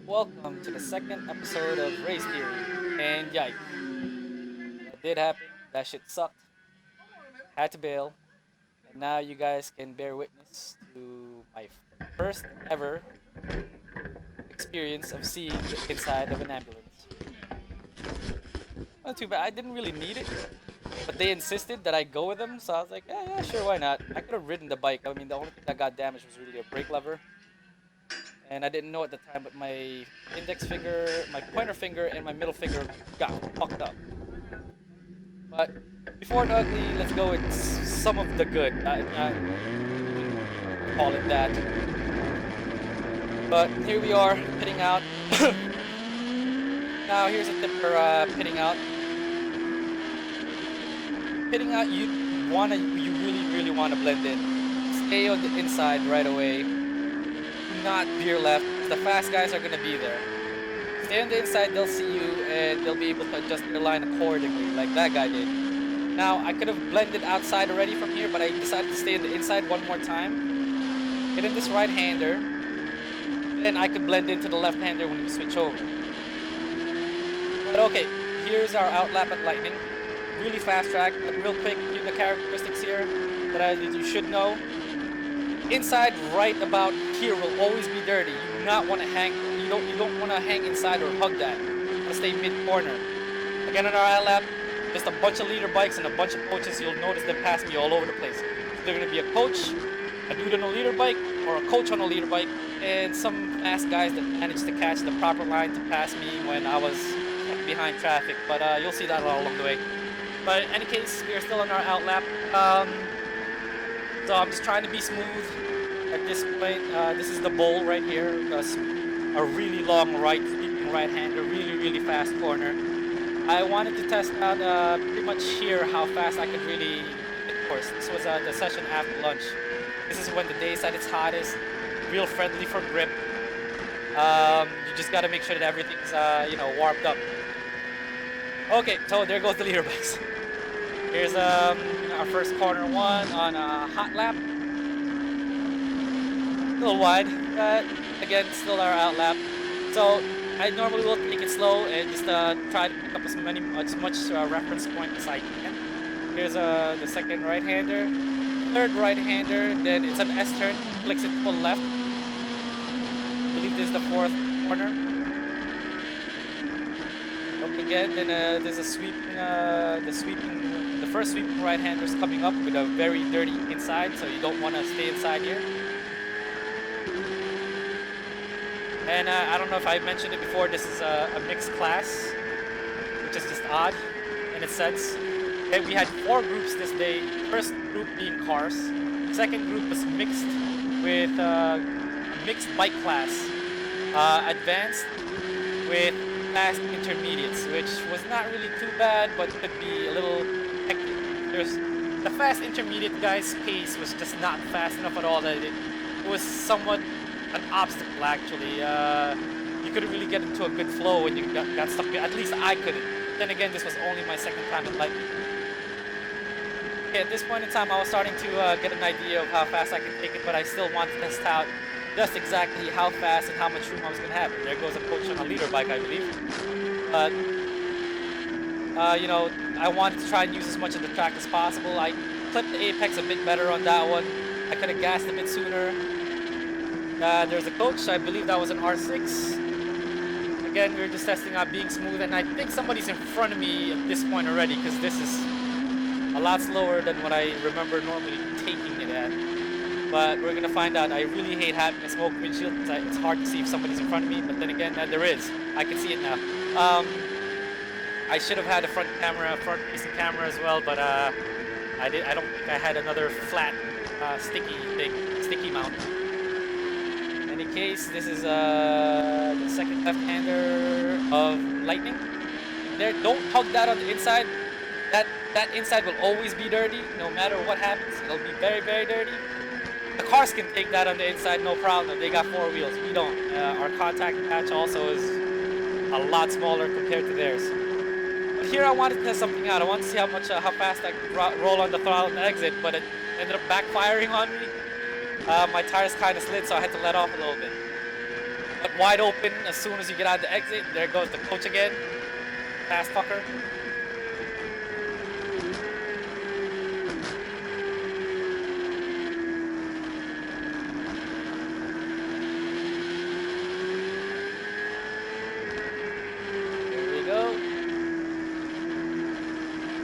welcome to the second episode of Race Theory. And yikes, it did happen. That shit sucked. Had to bail. And now you guys can bear witness to my first ever experience of seeing the inside of an ambulance. Not too bad. I didn't really need it, but they insisted that I go with them, so I was like, yeah, sure, why not? I could have ridden the bike. I mean, the only thing that got damaged was really a brake lever. And I didn't know at the time, but my index finger, my pointer finger, and my middle finger got fucked up. But before the ugly, let's go with some of the good. I call it that. But here we are, pitting out. Now here's a tip for pitting out. Pitting out, you really wanna blend in. Stay on the inside right away. Do not veer left. The fast guys are gonna be there. Stay on the inside, they'll see you, and they'll be able to adjust their line accordingly, like that guy did. Now, I could have blended outside already from here, but I decided to stay on the inside one more time. Hit in this right-hander, then I could blend into the left-hander when we switch over. But okay, here's our outlap at Lightning. Really fast track, but real quick, give the characteristics here that you should know. Inside, right about here, will always be dirty. You do not want to hang. You don't want to hang inside or hug that. You want to stay mid corner. Again, on our lap, just a bunch of leader bikes and a bunch of coaches. You'll notice them pass me all over the place. So they're gonna be a coach, a dude on a leader bike, or a coach on a leader bike, and some fast guys that managed to catch the proper line to pass me when I was behind traffic. But you'll see that all along the way. But in any case, we are still on our outlap. So I'm just trying to be smooth at this point. This is the bowl right here. A really long right-hander, really fast corner. I wanted to test out pretty much here how fast I could really hit the course. This was the session after lunch. This is when the day's at its hottest, real friendly for grip. You just gotta make sure that everything's warmed up. Okay, so there goes the leader bikes. Here's our first corner one on a hot lap. A little wide, but again, still our out lap. So I normally will take it slow and just try to pick up as much reference point as I can. Here's the second right-hander, third right-hander, then it's an S-turn, flicks it full left. I believe this is the fourth corner. Up again, then there's a sweeping, the first sweeping right-hander's coming up with a very dirty inside, so you don't want to stay inside here. And I don't know if I mentioned it before, this is a mixed class, which is just odd in a sense. Okay, we had 4 groups this day. First group being cars. Second group was mixed with a mixed bike class. Advanced with fast intermediates, which was not really too bad, but could be a little hectic. The fast intermediate guy's pace was just not fast enough at all. That it was somewhat an obstacle actually. You couldn't really get into a good flow when you got stuck. At least I couldn't. Then again, this was only my second time at Lightning. Okay, at this point in time, I was starting to get an idea of how fast I could take it, but I still want to test out just exactly how fast and how much room I was going to have. There goes a coach on a leader bike, I believe. But I wanted to try and use as much of the track as possible. I clipped the apex a bit better on that one. I could have gassed a bit sooner. There's a coach, I believe that was an R6. Again, we were just testing out being smooth, and I think somebody's in front of me at this point already, because this is a lot slower than what I remember normally taking it at. But we're gonna find out. I really hate having a smoke windshield, because it's hard to see if somebody's in front of me, but then again, there is. I can see it now. I should have had a front-facing camera as well, but I don't think I had another flat, sticky mount. In any case, this is the second left-hander of Lightning. There, don't hug that on the inside. That inside will always be dirty, no matter what happens. It'll be very dirty. The cars can take that on the inside, no problem. They got 4 wheels. We don't. Our contact patch also is a lot smaller compared to theirs. But here I wanted to test something out. I wanted to see how fast I could roll on the throttle and exit, but it ended up backfiring on me. My tires kind of slid, so I had to let off a little bit. but wide open as soon as you get out the exit. There goes the coach again. Fast fucker. Here we go.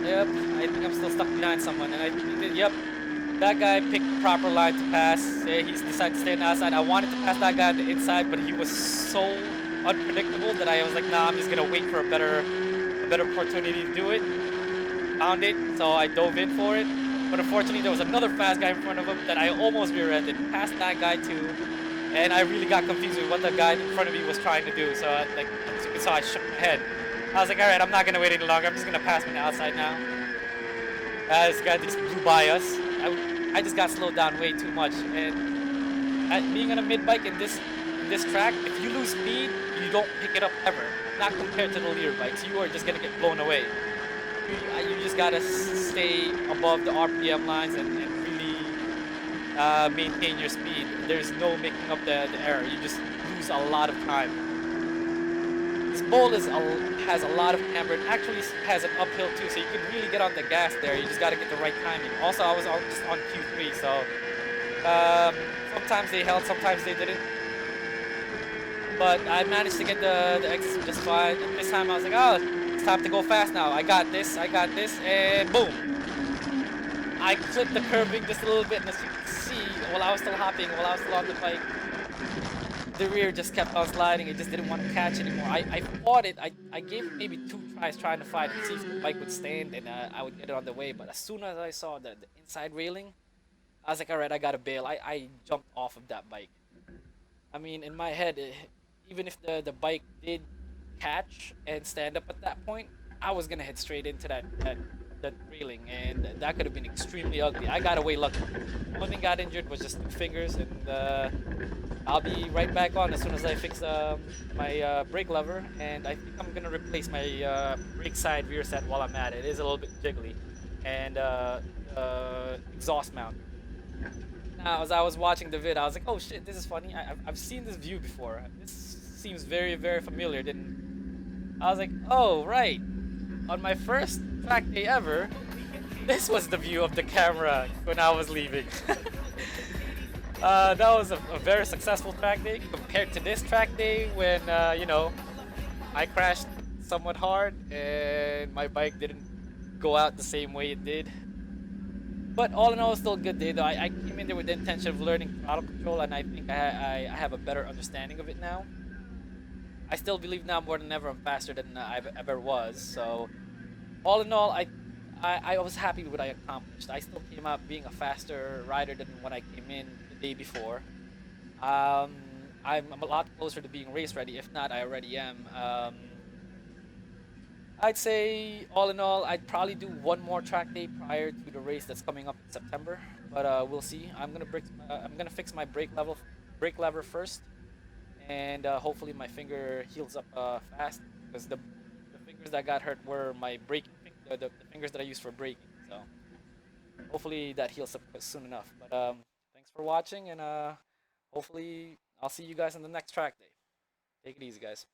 Yep, I think I'm still stuck behind someone, and I think that, yep, that guy picked the proper line to pass. Yeah, he's decided to stay on the outside. I wanted to pass that guy on the inside, but he was so unpredictable that I was like, nah, I'm just gonna wait for a better opportunity to do it. Found it, so I dove in for it. But unfortunately, there was another fast guy in front of him that I almost rear-ended. Passed that guy too, and I really got confused with what the guy in front of me was trying to do. So, like, as you can see, I shook my head. I was like, all right, I'm not gonna wait any longer. I'm just gonna pass him on the outside now. This guy just blew by us. I just got slowed down way too much, and being on a mid bike in this track, if you lose speed, you don't pick it up ever. Not compared to the leader bikes, you are just gonna get blown away. You just gotta stay above the RPM lines and really maintain your speed. There's no making up the error. You just lose a lot of time. This bowl has a lot of camber and actually has an uphill too, so you can really get on the gas there. You just gotta get the right timing. Also, I was just on Q3, so sometimes they held, sometimes they didn't. But I managed to get the exit just fine. And this time I was like, oh, it's time to go fast now. I got this, and boom. I clipped the curving just a little bit, and as you can see, while I was still hopping, while I was still on the bike, the rear just kept on sliding. It just didn't want to catch anymore. I fought it. I gave maybe 2 tries trying to fight it, see if the bike would stand and I would get it on the way. But as soon as I saw the inside railing, I was like, all right, I gotta bail. I jumped off of that bike. I mean, in my head, even if the bike did catch and stand up at that point, I was gonna head straight into that railing, and that could have been extremely ugly. I got away lucky. The only thing got injured was just 2 fingers, and I'll be right back on as soon as I fix my brake lever, and I think I'm gonna replace my brake side rear set while I'm at it. It is a little bit jiggly, and exhaust mount. Now, as I was watching the vid, I was like, "Oh shit, this is funny. I've seen this view before. This seems very very familiar." Then I was like, "Oh right, on my first track day ever, this was the view of the camera when I was leaving." That was a very successful track day compared to this track day when I crashed somewhat hard and my bike didn't go out the same way it did. But all in all, it's still a good day though. I came in there with the intention of learning throttle control, and I think I have a better understanding of it now. I still believe now more than ever I'm faster than I ever was. So all in all, I was happy with what I accomplished. I still came out being a faster rider than when I came in the day before. Um, I'm a lot closer to being race ready. If not, I already am. I'd say all in all, I'd probably do one more track day prior to the race that's coming up in September. But we'll see. I'm gonna fix my brake lever first, and hopefully my finger heals up fast because the fingers that got hurt were my the fingers that I use for braking. So hopefully that heals up soon enough. But thanks for watching, and hopefully I'll see you guys on the next track day. Take it easy, guys.